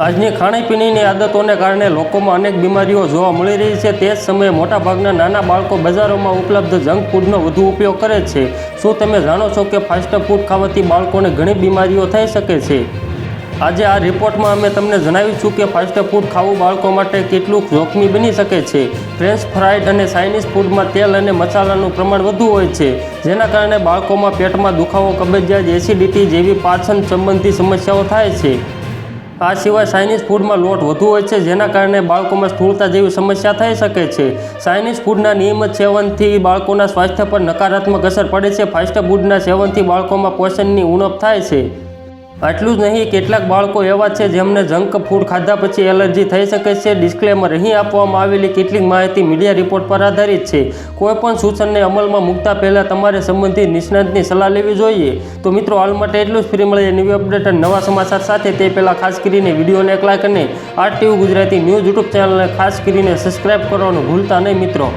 આજની ખાણીપીણીની આદતોને કારણે લોકોમાં અનેક બીમારીઓ જોવા મળી રહી છે। તે જ સમયે મોટાભાગના નાના બાળકો બજારોમાં ઉપલબ્ધ જંક ફૂડનો વધુ ઉપયોગ કરે છે। શું તમે જાણો છો કે ફાસ્ટ ફૂડ ખાવાથી બાળકોને ઘણી બીમારીઓ થઈ શકે છે? આજે આ રિપોર્ટમાં અમે તમને જણાવીશું કે ફાસ્ટ ફૂડ ખાવું બાળકો માટે કેટલું જોખમી બની શકે છે। ફ્રેન્ચ ફ્રાઈડ અને ચાઇનીઝ ફૂડમાં તેલ અને મસાલાનું પ્રમાણ વધુ હોય છે, જેના કારણે બાળકોમાં પેટમાં દુખાવો, કબજિયાત, એસિડિટી જેવી પાચન સંબંધી સમસ્યાઓ થાય છે। આ સિવાય ચાઇનીઝ ફૂડમાં લોટ વધુ હોય છે, જેના કારણે બાળકોમાં સ્થૂળતા જેવી સમસ્યા થઈ શકે છે। ચાઇનીઝ ફૂડના નિયમિત સેવનથી બાળકોના સ્વાસ્થ્ય પર નકારાત્મક અસર પડે છે। ફાસ્ટ ફૂડના સેવનથી બાળકોમાં પોષણની ઉણપ થાય છે। આટલું જ નહીં, કેટલાક બાળકો એવા છે જેમને જંક ફૂડ ખાધા પછી એલર્જી થઈ શકે છે। ડિસ્ક્લેમર: અહીં આપવામાં આવેલી કેટલીક માહિતી મીડિયા રિપોર્ટ પર આધારિત છે। કોઈપણ સૂચનને અમલમાં મૂકતા પહેલાં તમારે સંબંધિત નિષ્ણાતની સલાહ લેવી જોઈએ। તો મિત્રો, હાલ માટે એટલું જ। ફરી મળીએ નવી અપડેટ અને નવા સમાચાર સાથે। તે પહેલાં ખાસ કરીને વિડીયોને એક લાઇક અને RTV ગુજરાતી ન્યૂઝ યુટ્યુબ ચેનલને ખાસ કરીને સબસ્ક્રાઇબ કરવાનું ભૂલતા નહીં મિત્રો।